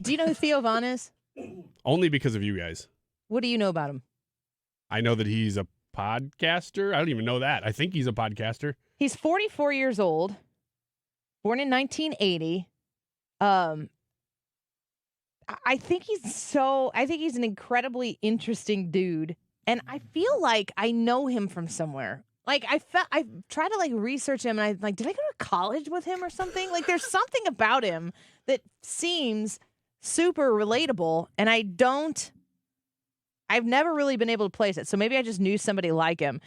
Do you know who Theo Von is? Only because of you guys. What do you know about him? I know that he's a podcaster. I don't even know that. I think he's a podcaster. He's 44 years old, born in 1980. I think he's an incredibly interesting dude. And I feel like I know him from somewhere. Like I tried to like research him and I like, did I go to college with him or something? Like there's something about him that seems super relatable and I've never really been able to place it. So maybe I just knew somebody like him.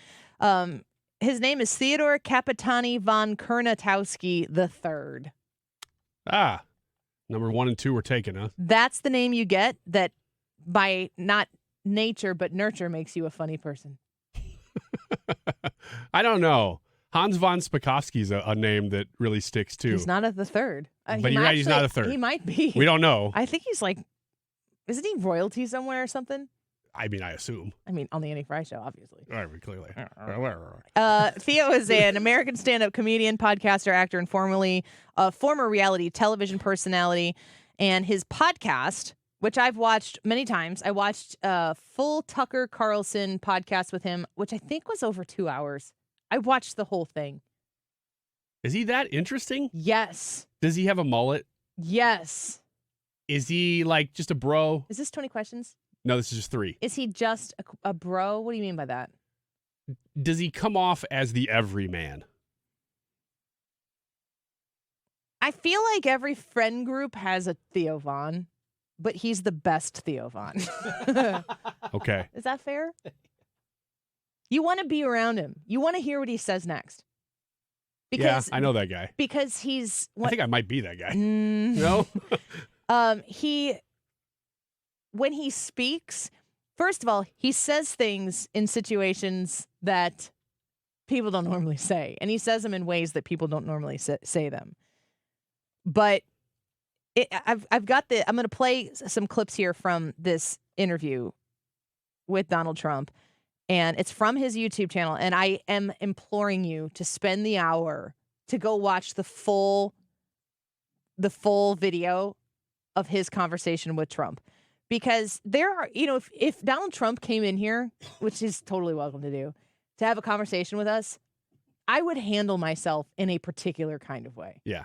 His name is Theodore Kapitani von Kurnatowski III. Ah, number 1 and 2 were taken, huh? That's the name you get that by not nature but nurture makes you a funny person. I don't know. Hans von Spakovsky's a name that really sticks too. He's not at the third. But you're right, he's not a third. He might be. We don't know. I think he's like, isn't he royalty somewhere or something? I mean, I assume. I mean, on the Annie Frey show, obviously. All right, clearly. Theo is an American stand-up comedian, podcaster, actor, and former reality television personality. And his podcast, which I've watched many times, I watched a full Tucker Carlson podcast with him, which I think was over 2 hours. I watched the whole thing. Is he that interesting? Yes. Does he have a mullet? Yes. Is he like just a bro? Is this 20 questions? No, this is just 3. Is he just a bro? What do you mean by that? Does he come off as the everyman? I feel like every friend group has a Theo Von, but he's the best Theo Von. Okay. Is that fair? You want to be around him. You want to hear what he says next. Because, yeah, I know that guy. Because he's... I think I might be that guy. No? When he speaks, first of all, he says things in situations that people don't normally say. And he says them in ways that people don't normally say them. But I'm going to play some clips here from this interview with Donald Trump. And it's from his YouTube channel. And I am imploring you to spend the hour to go watch the full video of his conversation with Trump. Because there are, if Donald Trump came in here, which he's totally welcome to do, to have a conversation with us, I would handle myself in a particular kind of way. Yeah.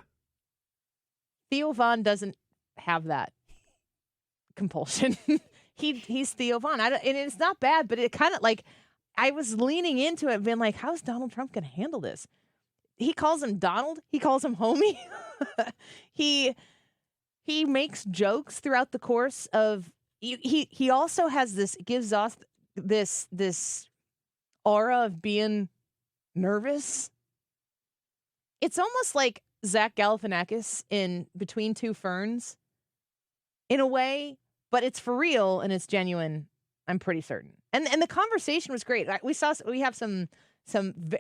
Theo Von doesn't have that compulsion. He's Theo Von. And it's not bad, but it kind of like, I was leaning into it, being like, how's Donald Trump going to handle this? He calls him Donald. He calls him homie. He makes jokes throughout the course of, he also has gives off this aura of being nervous. It's almost like Zach Galifianakis in Between Two Ferns in a way, but it's for real and it's genuine. I'm pretty certain. And the conversation was great. We have some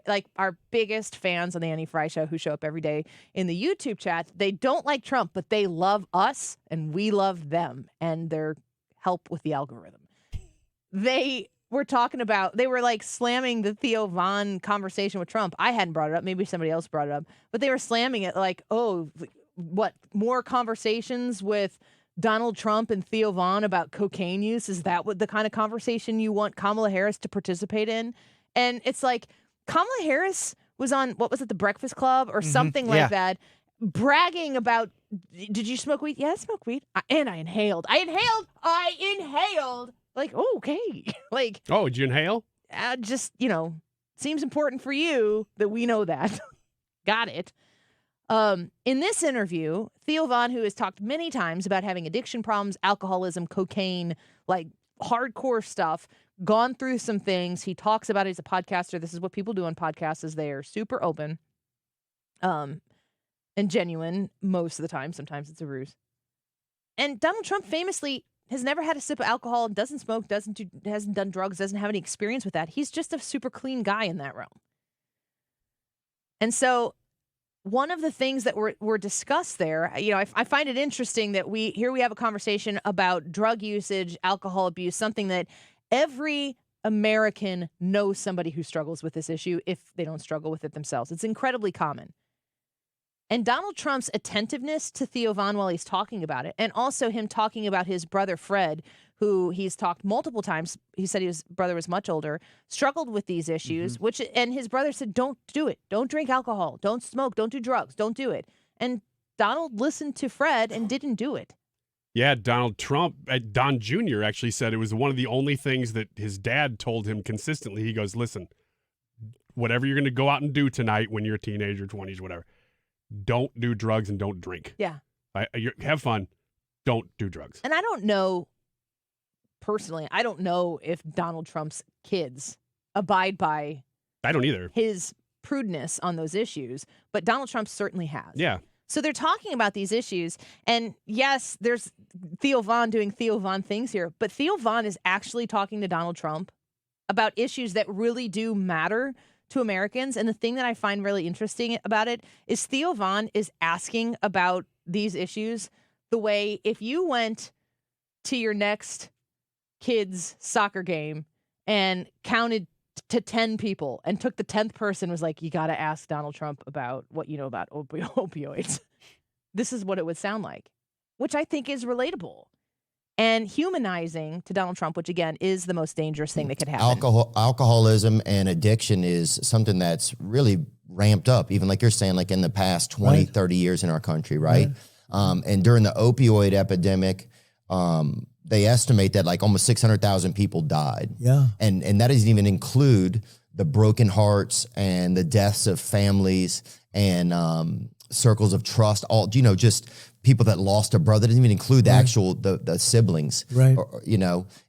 like our biggest fans on the Annie Frey show who show up every day in the YouTube chat. They don't like Trump, but they love us and we love them and their help with the algorithm. They were like slamming the Theo Von conversation with Trump. I hadn't brought it up. Maybe somebody else brought it up, but they were slamming it like, oh, what, more conversations with Donald Trump and Theo Von about cocaine use? Is that what the kind of conversation you want Kamala Harris to participate in? And it's like Kamala Harris was on, what was it, The Breakfast Club or something like that, bragging about, did you smoke weed? Yeah, I smoked weed. And I inhaled. Like, oh, okay. Like, oh, did you inhale? Just, seems important for you that we know that. Got it. In this interview, Theo Von, who has talked many times about having addiction problems, alcoholism, cocaine, like hardcore stuff, gone through some things. He talks about it as a podcaster. This is what people do on podcasts, is they are super open and genuine most of the time. Sometimes it's a ruse. And Donald Trump famously has never had a sip of alcohol, doesn't smoke, hasn't done drugs, doesn't have any experience with that. He's just a super clean guy in that realm. And so one of the things that were discussed there, I find it interesting that we have a conversation about drug usage, alcohol abuse, something that every American knows somebody who struggles with this issue if they don't struggle with it themselves. It's incredibly common. And Donald Trump's attentiveness to Theo Von while he's talking about it, and also him talking about his brother Fred, who he's talked multiple times. He said his brother was much older, struggled with these issues, and his brother said, don't do it. Don't drink alcohol. Don't smoke. Don't do drugs. Don't do it. And Donald listened to Fred and didn't do it. Yeah, Donald Trump, Don Jr. actually said it was one of the only things that his dad told him consistently. He goes, listen, whatever you're going to go out and do tonight when you're a teenager, 20s, whatever, don't do drugs and don't drink. Yeah. Have fun. Don't do drugs. And I don't know, personally, I don't know if Donald Trump's kids abide by I don't either. his prudeness on those issues, but Donald Trump certainly has. Yeah. So they're talking about these issues, and yes, there's Theo Von doing Theo Von things here, but Theo Von is actually talking to Donald Trump about issues that really do matter to Americans. And the thing that I find really interesting about it is Theo Von is asking about these issues the way if you went to your next kid's soccer game and counted to 10 people and took the 10th person was like, you got to ask Donald Trump about what you know about opioids. This is what it would sound like, which I think is relatable and humanizing to Donald Trump, which again is the most dangerous thing that could happen. Alcoholism and addiction is something that's really ramped up, even like you're saying, like in the past 20, 30 years in our country, right? And during the opioid epidemic, they estimate that like almost 600,000 people died. Yeah. And that doesn't even include the broken hearts and the deaths of families and circles of trust, all, just people that lost a brother. It doesn't even include the actual, the siblings, right?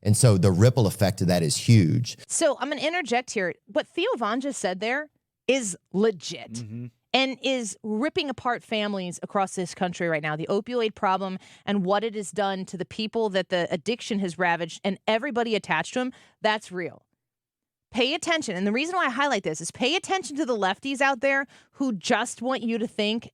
And so the ripple effect of that is huge. So I'm going to interject here. What Theo Von just said there is legit. And is ripping apart families across this country right now. The opioid problem and what it has done to the people that the addiction has ravaged and everybody attached to them, that's real. Pay attention. And the reason why I highlight this is pay attention to the lefties out there who just want you to think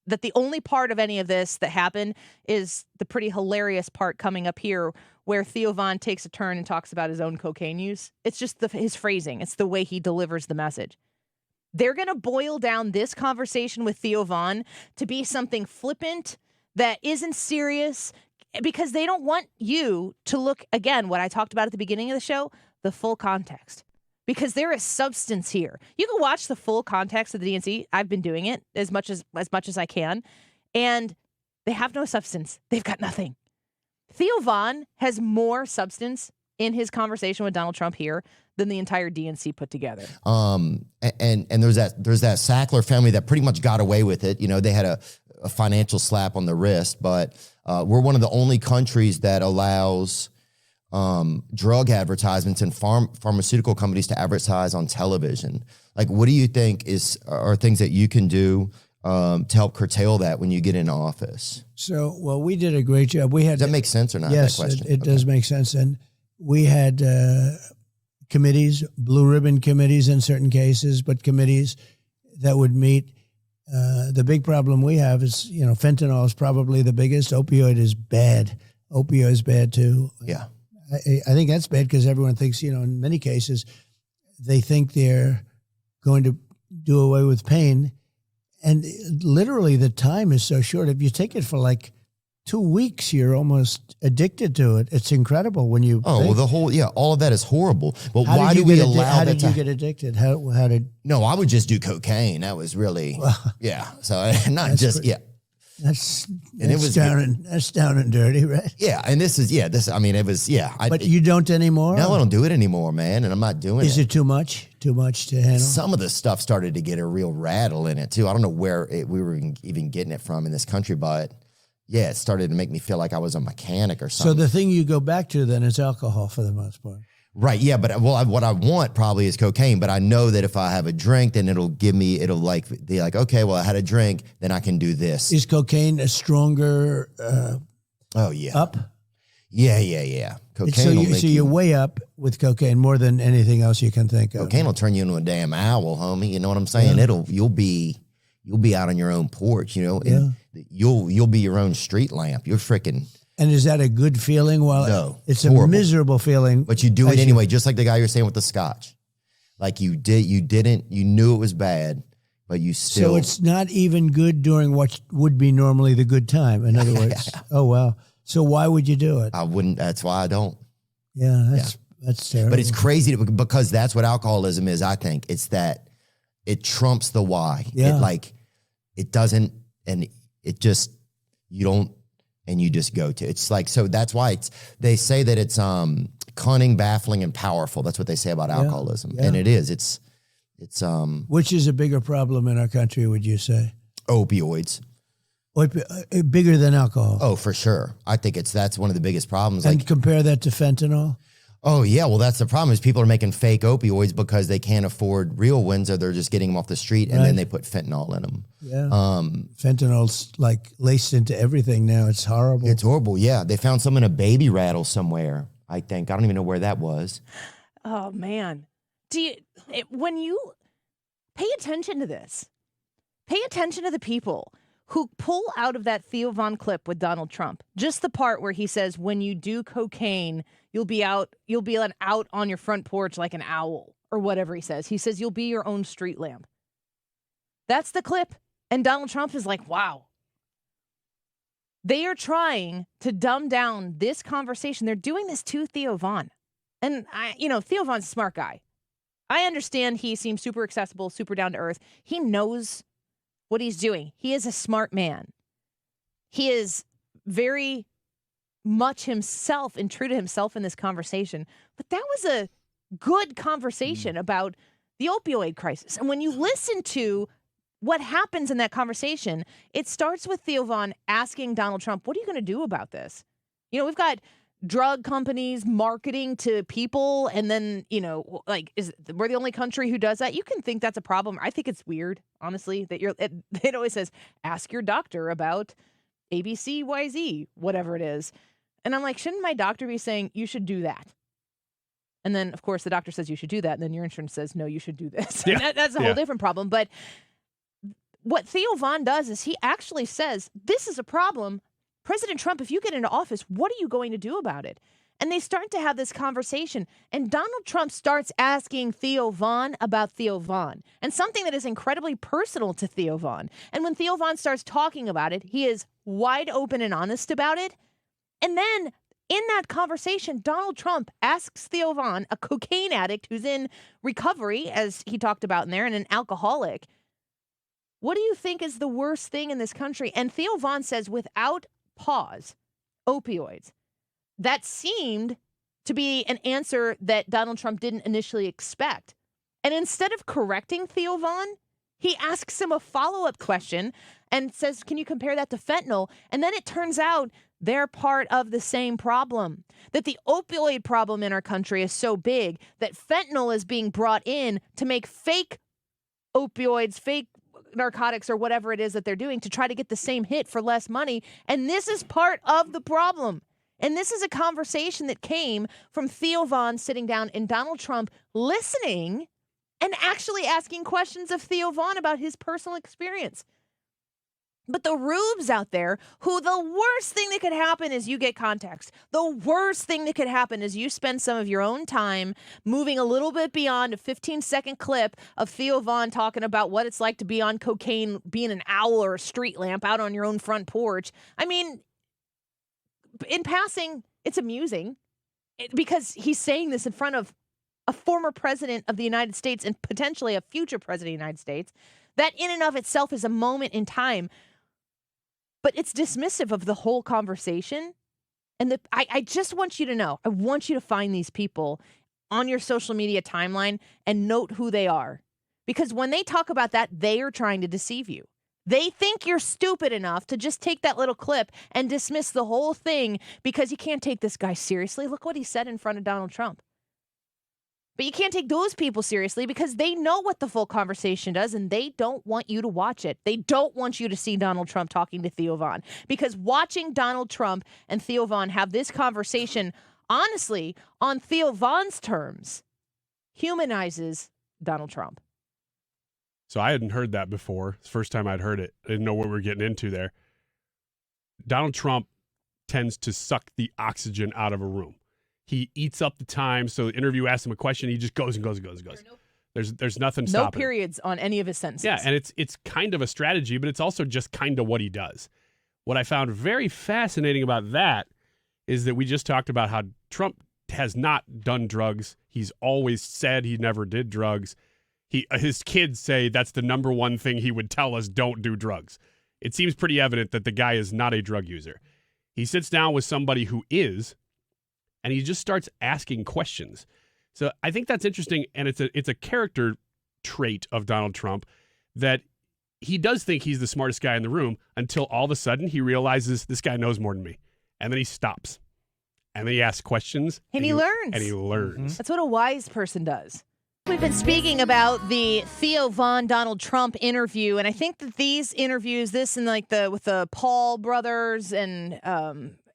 that the only part of any of this that happened is the pretty hilarious part coming up here where Theo Von takes a turn and talks about his own cocaine use. It's just his phrasing. It's the way he delivers the message. They're going to boil down this conversation with Theo Von to be something flippant that isn't serious because they don't want you to look, again, what I talked about at the beginning of the show, the full context. Because there is substance here. You can watch the full context of the DNC. I've been doing it as much as I can. And they have no substance. They've got nothing. Theo Von has more substance in his conversation with Donald Trump here than the entire DNC put together. And there's that Sackler family that pretty much got away with it. They had a financial slap on the wrist, but we're one of the only countries that allows drug advertisements and pharmaceutical companies to advertise on television. Like, what do you think are things that you can do to help curtail that when you get into office? So, well, we did a great job. Does that make sense or not? Yes, that question? It does make sense. And we had committees, blue ribbon committees in certain cases, but committees that would meet. The big problem we have is, fentanyl is probably the biggest. Opioid is bad. Opioid is bad too. Yeah. I think that's bad because everyone thinks, in many cases, they think they're going to do away with pain. And literally the time is so short. If you take it for like 2 weeks, you're almost addicted to it. It's incredible when you well, all of that is horrible. But how why do we allow how that did you get addicted? How did... No, I would just do cocaine. That was really, So not just, That's down and dirty, right? Yeah, and it was, But you don't anymore? No, I don't do it anymore, man, and I'm not doing it. Is it too much? Too much to handle? Some of the stuff started to get a real rattle in it, too. I don't know where we were even getting it from in this country, but it started to make me feel like I was a mechanic or something. So the thing you go back to then is alcohol for the most part. Right, yeah, but what I want probably is cocaine, but I know that if I have a drink, then it'll be like, okay, well, I had a drink, then I can do this. Is cocaine a stronger up? Yeah. Cocaine So you're way up with cocaine more than anything else you can think of. Cocaine will turn you into a damn owl, homie. You know what I'm saying? Yeah. You'll be out on your own porch, and you'll be your own street lamp. You're freaking... And is that a good feeling? Well, no, it's horrible. A miserable feeling. But you do it anyway, just like the guy you're saying with the scotch. Like you knew it was bad. but you still. So it's not even good during what would be normally the good time. In other words, oh wow. So why would you do it? I wouldn't. That's why I don't. Yeah, that's terrible. But it's crazy because that's what alcoholism is. I think it's that it trumps the why. Yeah. It doesn't, and it just you don't, and you just go to. It's like so. That's why they say that it's cunning, baffling, and powerful. That's what they say about alcoholism, and it is. It's Which is a bigger problem in our country, would you say? Opioids. Bigger than alcohol. Oh, for sure. I think that's one of the biggest problems. And compare that to fentanyl. Oh yeah, well that's the problem is people are making fake opioids because they can't afford real ones, or they're just getting them off the street, and then they put fentanyl in them. Yeah. Fentanyl's like laced into everything now. It's horrible. It's horrible. Yeah, they found some in a baby rattle somewhere. I think I don't even know where that was. Oh man, when you pay attention to this, pay attention to the people who pull out of that Theo Von clip with Donald Trump, just the part where he says, when you do cocaine, you'll be out on your front porch like an owl, or whatever he says. He says, you'll be your own street lamp. That's the clip. And Donald Trump is like, wow. They are trying to dumb down this conversation. They're doing this to Theo Von. And Theo Von's a smart guy. I understand he seems super accessible, super down to earth. He knows what he's doing. He is a smart man. He is very much himself and true to himself in this conversation. But that was a good conversation about the opioid crisis. And when you listen to what happens in that conversation, it starts with Theo Von asking Donald Trump, what are you going to do about this? We've got drug companies marketing to people, and then, we're the only country who does that. You can think that's a problem. I think it's weird, honestly, that it always says, ask your doctor about ABCYZ, whatever it is. And I'm like, shouldn't my doctor be saying, you should do that? And then, of course, the doctor says you should do that, and then your insurance says, no, you should do this. Yeah. That's a whole different problem. But what Theo Von does is he actually says, this is a problem. President Trump, if you get into office, what are you going to do about it? And they start to have this conversation. And Donald Trump starts asking Theo Von about Theo Von, and something that is incredibly personal to Theo Von. And when Theo Von starts talking about it, he is wide open and honest about it. And then in that conversation, Donald Trump asks Theo Von, a cocaine addict who's in recovery, as he talked about in there, and an alcoholic, what do you think is the worst thing in this country? And Theo Von says, without pause, opioids. That seemed to be an answer that Donald Trump didn't initially expect. And instead of correcting Theo Von, he asks him a follow-up question and says, can you compare that to fentanyl? And then it turns out they're part of the same problem, that the opioid problem in our country is so big that fentanyl is being brought in to make fake opioids, fake narcotics, or whatever it is that they're doing to try to get the same hit for less money. And this is part of the problem. And this is a conversation that came from Theo Von sitting down and Donald Trump listening and actually asking questions of Theo Von about his personal experience. But the rubes out there, who the worst thing that could happen is you get context. The worst thing that could happen is you spend some of your own time moving a little bit beyond a 15-second clip of Theo Von talking about what it's like to be on cocaine, being an owl or a street lamp out on your own front porch. I mean, in passing, it's amusing because he's saying this in front of a former president of the United States and potentially a future president of the United States. That in and of itself is a moment in time. But it's dismissive of the whole conversation. And I just want you to know, I want you to find these people on your social media timeline and note who they are. Because when they talk about that, they are trying to deceive you. They think you're stupid enough to just take that little clip and dismiss the whole thing because you can't take this guy seriously. Look what he said in front of Donald Trump. But you can't take those people seriously because they know what the full conversation does and they don't want you to watch it. They don't want you to see Donald Trump talking to Theo Von, because watching Donald Trump and Theo Von have this conversation, honestly, on Theo Von's terms, humanizes Donald Trump. So I hadn't heard that before. It's the first time I'd heard it. I didn't know what we were getting into there. Donald Trump tends to suck the oxygen out of a room. He eats up the time. So the interview asks him a question. He just goes and goes and goes and goes. There's nothing No stopping it. periods on any of his sentences. Yeah, and it's kind of a strategy, but it's also just kind of what he does. What I found very fascinating about that is that we just talked about how Trump has not done drugs. He's always said he never did drugs. His kids say that's the number one thing he would tell us: don't do drugs. It seems pretty evident that the guy is not a drug user. He sits down with somebody who is, and he just starts asking questions. So I think that's interesting, and it's a character trait of Donald Trump that he does think he's the smartest guy in the room until all of a sudden he realizes this guy knows more than me. And then he stops. And then he asks questions. And he learns. And he learns. That's what a wise person does. We've been speaking about the Theo Von Donald Trump interview, and I think that these interviews, this and like with the Paul brothers and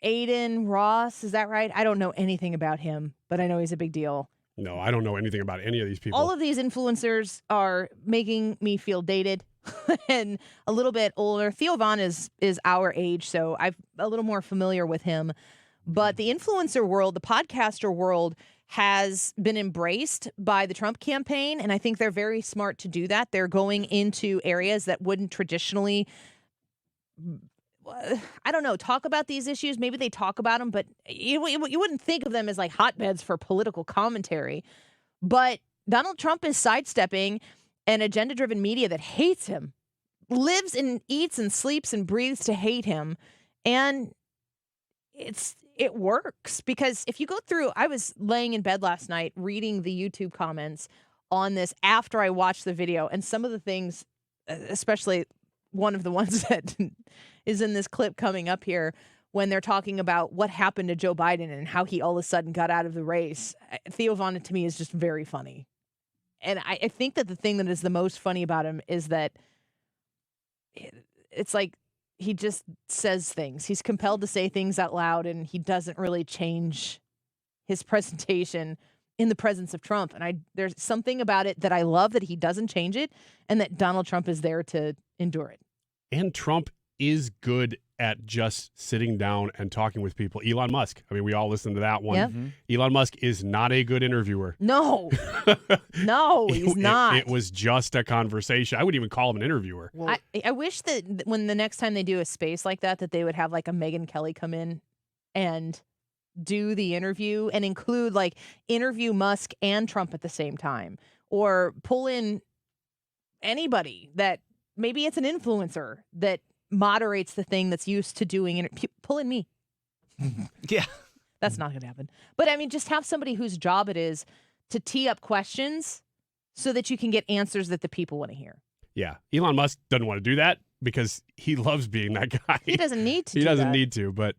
Aiden Ross, is that right? I don't know anything about him, but I know he's a big deal. No, I don't know anything about any of these people. All of these influencers are making me feel dated and a little bit older. Theo Von is our age, so I'm a little more familiar with him. But the influencer world, the podcaster world, has been embraced by the Trump campaign, and I think they're very smart to do that. They're going into areas that wouldn't traditionally, I don't know, talk about these issues. Maybe they talk about them, but you wouldn't think of them as like hotbeds for political commentary. But Donald Trump is sidestepping an agenda-driven media that hates him, lives and eats and sleeps and breathes to hate him, and it works, because if you go through, I was laying in bed last night reading the YouTube comments on this after I watched the video, and some of the things, especially one of the ones that is in this clip coming up here, when they're talking about what happened to Joe Biden and how he all of a sudden got out of the race. Theo Von, to me, is just very funny. And I think that the thing that is the most funny about him is that it's like, he just says things. He's compelled to say things out loud, and he doesn't really change his presentation in the presence of Trump. And there's something about it that I love, that he doesn't change it, and that Donald Trump is there to endure it. And Trump is good at just sitting down and talking with people. Elon Musk, I mean, we all listened to that one. Yep. Elon Musk is not a good interviewer. No. No, he's not. It was just a conversation. I wouldn't even call him an interviewer. Well, I wish that when the next time they do a space like that they would have like a Megyn Kelly come in and do the interview and include like interview Musk and Trump at the same time, or pull in anybody that maybe it's an influencer that moderates the thing that's used to doing it. Pull in me. Yeah. That's not going to happen. But I mean, just have somebody whose job it is to tee up questions so that you can get answers that the people want to hear. Yeah. Elon Musk doesn't want to do that because he loves being that guy. He doesn't need to. He doesn't need to, but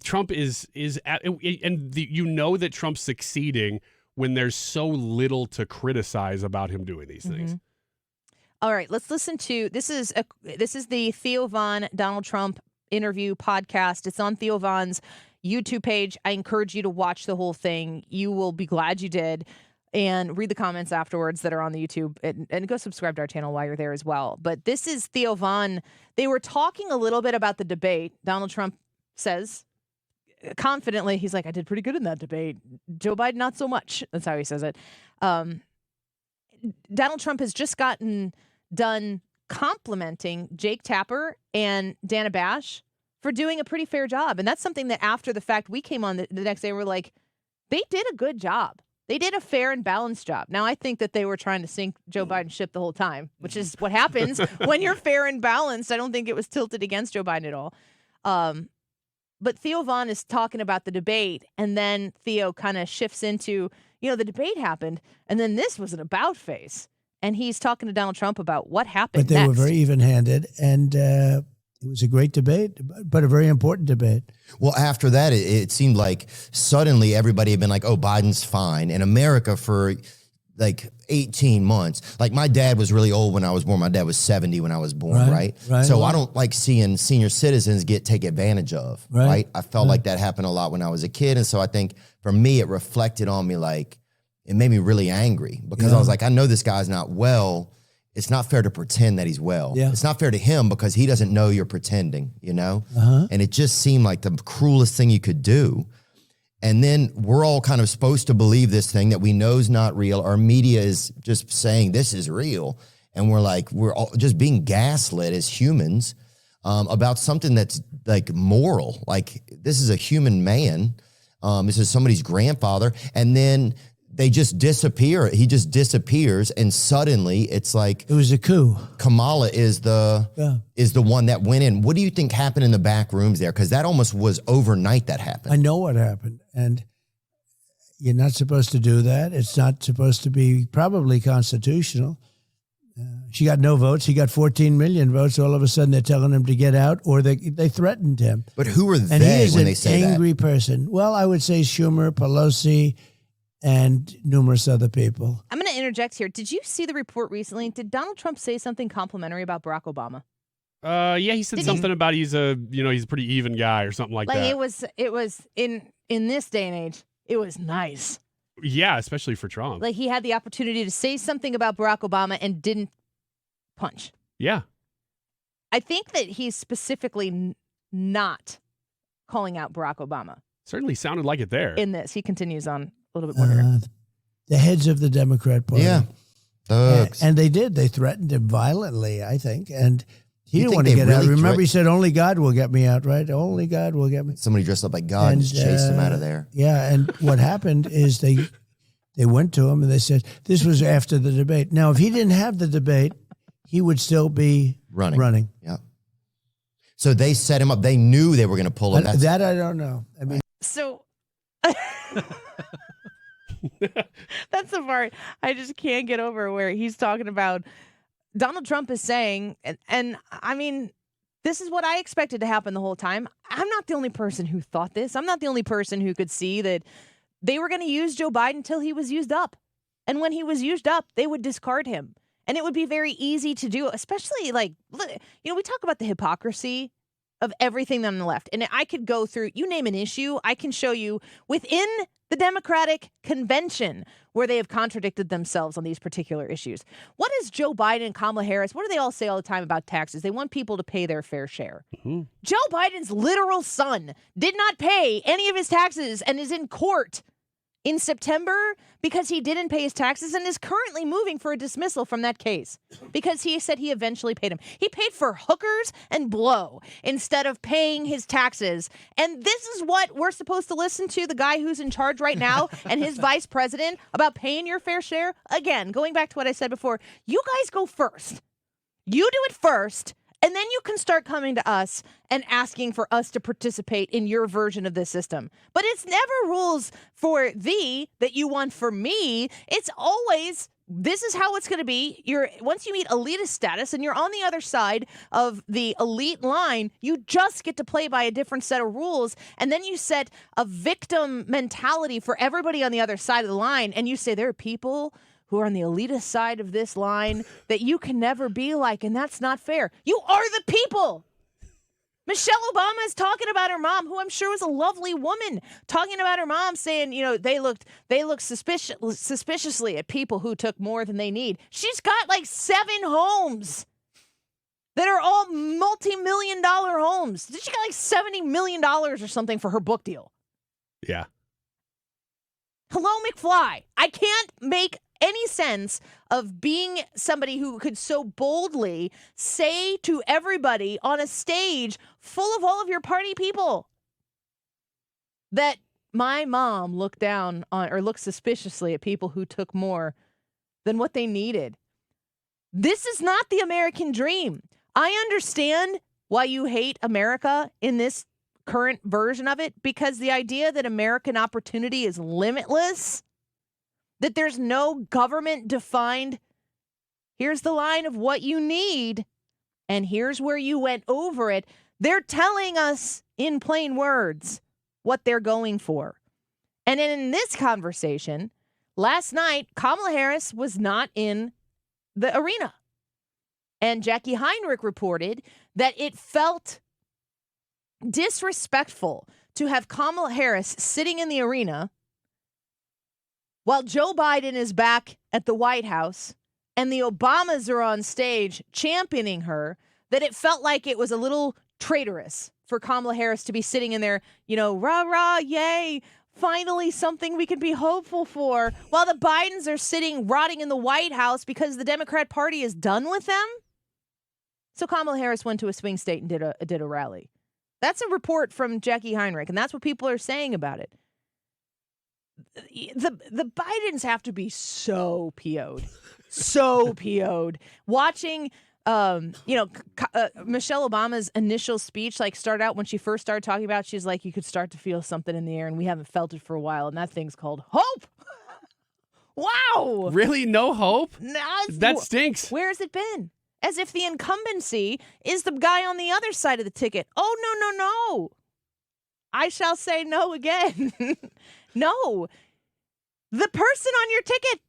Trump is you know that Trump's succeeding when there's so little to criticize about him doing these things. All right, let's listen to this is the Theo Von Donald Trump interview podcast. It's on Theo Von's YouTube page. I encourage you to watch the whole thing. You will be glad you did, and read the comments afterwards that are on the YouTube, and go subscribe to our channel while you're there as well. But this is Theo Von. They were talking a little bit about the debate. Donald Trump says confidently, he's like, I did pretty good in that debate. Joe Biden, not so much. That's how he says it. Donald Trump has just gotten done complimenting Jake Tapper and Dana Bash for doing a pretty fair job. And that's something that after the fact, we came on the next day and we're like, they did a good job. They did a fair and balanced job. Now, I think that they were trying to sink Joe Biden's ship the whole time, which is what happens when you're fair and balanced. I don't think it was tilted against Joe Biden at all. But Theo Von is talking about the debate, and then Theo kind of shifts into, the debate happened, and then this was an about face. And he's talking to Donald Trump about what happened But they next. were very even-handed, and it was a great debate, but a very important debate. Well, after that, it seemed like suddenly everybody had been like, oh, Biden's fine. In America for like 18 months. Like my dad was really old when I was born. My dad was 70 when I was born, right? So I don't like seeing senior citizens get taken advantage of, right? I felt like that happened a lot when I was a kid. And so I think for me, it reflected on me like, it made me really angry because I was like, I know this guy's not well. It's not fair to pretend that he's well. It's not fair to him because he doesn't know you're pretending, And it just seemed like the cruelest thing you could do. And then we're all kind of supposed to believe this thing that we know is not real. Our media is just saying this is real. And we're all just being gaslit as humans about something that's like moral. Like, this is a human man. This is somebody's grandfather. And then they just disappear. He just disappears. And suddenly it's like, It was a coup. Kamala is the one that went in. What do you think happened in the back rooms there? Because that almost was overnight that happened. I know what happened. And you're not supposed to do that. It's not supposed to be probably constitutional. She got no votes. He got 14 million votes. All of a sudden, they're telling him to get out, or they threatened him. But who are And he they is when an they say angry that? person. Well, I would say Schumer, Pelosi, and numerous other people. I'm going to interject here. Did you see the report recently? Did Donald Trump say something complimentary about Barack Obama? Yeah, he said something about he's a pretty even guy or something like that. It was in this day and age, it was nice. Yeah, especially for Trump. Like, he had the opportunity to say something about Barack Obama and didn't punch. Yeah. I think that he's specifically not calling out Barack Obama Certainly sounded like it there. in this. He continues on a little bit more here. The heads of the Democrat Party. Yeah. Thugs. And they did. They threatened him violently, I think. And he You didn't think want to they get out. really Remember, he said, only God will get me out, right? Only God will get me. Somebody dressed up like God and just chased him out of there. Yeah, and what happened is they went to him and they said, this was after the debate. Now, if he didn't have the debate, he would still be running. Yeah. So they set him up. They knew they were going to pull him. That I don't know. I mean, So that's the part I just can't get over, where he's talking about Donald Trump is saying, and I mean, this is what I expected to happen the whole time. I'm not the only person who thought this. I'm not the only person who could see that they were going to use Joe Biden till he was used up. And when he was used up, they would discard him. And it would be very easy to do, especially we talk about the hypocrisy of everything on the left. And I could go through, you name an issue, I can show you within the Democratic convention where they have contradicted themselves on these particular issues. What is Joe Biden and Kamala Harris? What do they all say all the time about taxes? They want people to pay their fair share. Mm-hmm. Joe Biden's literal son did not pay any of his taxes and is in court in September because he didn't pay his taxes and is currently moving for a dismissal from that case because he said he eventually paid him. He paid for hookers and blow instead of paying his taxes. And this is what we're supposed to listen to the guy who's in charge right now and his vice president about paying your fair share? Again, going back to what I said before, you guys go first. You do it first. And then you can start coming to us and asking for us to participate in your version of the system. But it's never rules for thee that you want for me. It's always, this is how it's going to be. Once you meet elitist status and you're on the other side of the elite line, you just get to play by a different set of rules. And then you set a victim mentality for everybody on the other side of the line. And you say there are people who are on the elitist side of this line that you can never be like, and that's not fair. You are the people. Michelle Obama is talking about her mom, who I'm sure was a lovely woman, talking about her mom, saying, they looked suspiciously at people who took more than they need. She's got like 7 homes that are all multi-million-dollar homes. She got like $70 million or something for her book deal. Yeah. Hello, McFly. I can't make any sense of being somebody who could so boldly say to everybody on a stage full of all of your party people that my mom looked down on or looked suspiciously at people who took more than what they needed. This is not the American dream. I understand why you hate America in this current version of it, because the idea that American opportunity is limitless, that there's no government defined, here's the line of what you need, and here's where you went over it. They're telling us in plain words what they're going for. And in this conversation, last night, Kamala Harris was not in the arena. And Jackie Heinrich reported that it felt disrespectful to have Kamala Harris sitting in the arena while Joe Biden is back at the White House and the Obamas are on stage championing her, that it felt like it was a little traitorous for Kamala Harris to be sitting in there, rah, rah, yay, Finally, something we can be hopeful for while the Bidens are sitting rotting in the White House because the Democrat Party is done with them. So Kamala Harris went to a swing state and did a rally. That's a report from Jackie Heinrich, and that's what people are saying about it. The Bidens have to be so PO'd, so PO'd. Watching, Michelle Obama's initial speech, like, start out when she first started talking about it, she's like, you could start to feel something in the air, and we haven't felt it for a while, and that thing's called hope. Wow. Really? No hope? Nah, That stinks. Where has it been? As if the incumbency is the guy on the other side of the ticket. Oh, no. I shall say no again. No. The person on your ticket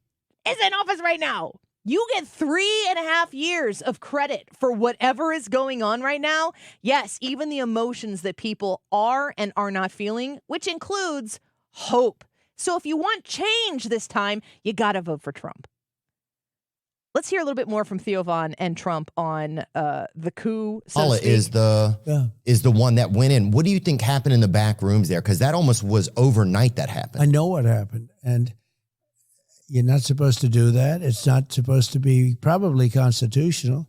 is in office right now. You get 3.5 years of credit for whatever is going on right now. Yes, even the emotions that people are and are not feeling, which includes hope. So if you want change this time, you got to vote for Trump. Let's hear a little bit more from Theo Von and Trump on the coup. Paula is the one that went in. What do you think happened in the back rooms there? Because that almost was overnight that happened. I know what happened, and you're not supposed to do that. It's not supposed to be probably constitutional.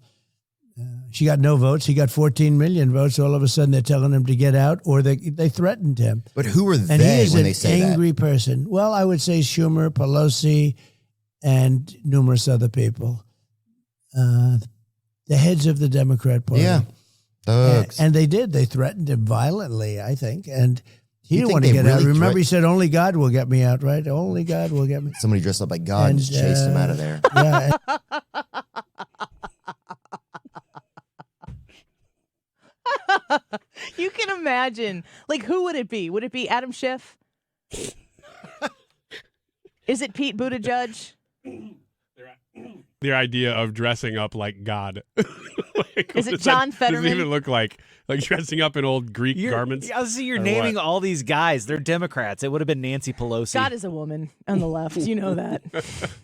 She got no votes. He got 14 million votes. All of a sudden, they're telling him to get out, or they threatened him. But who were and they he is when an they say angry that? person. Well, I would say Schumer, Pelosi, and numerous other people. The heads of the Democrat Party. Yeah. Thugs. And they did. They threatened him violently, I think. And he You didn't think want to they get out. really Remember, he said, only God will get me out, right? Only God will get me. Somebody dressed up like God and just chased him out of there. Yeah. You can imagine. Like, who would it be? Would it be Adam Schiff? Is it Pete Buttigieg? The idea of dressing up like God. Like, Is what it does John that, does it Fetterman? even look like dressing up in old Greek garments? I was you're Or naming what? all these guys. They're Democrats. It would have been Nancy Pelosi. God is a woman on the left. You know that.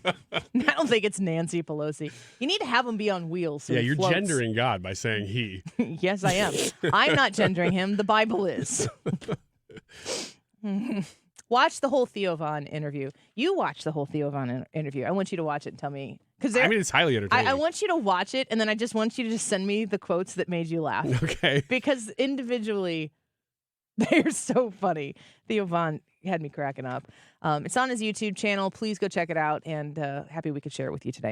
I don't think it's Nancy Pelosi. You need to have him be on wheels. So Yeah, he you're floats. gendering God by saying he. Yes, I am. I'm not gendering him. The Bible is. Watch the whole Theo Von interview. You watch the whole Theo Von interview. I want you to watch it and tell me. I mean, it's highly entertaining. I want you to watch it, and then I just want you to just send me the quotes that made you laugh. Okay. Because individually, they're so funny. Theo Von had me cracking up. It's on his YouTube channel. Please go check it out, and happy we could share it with you today.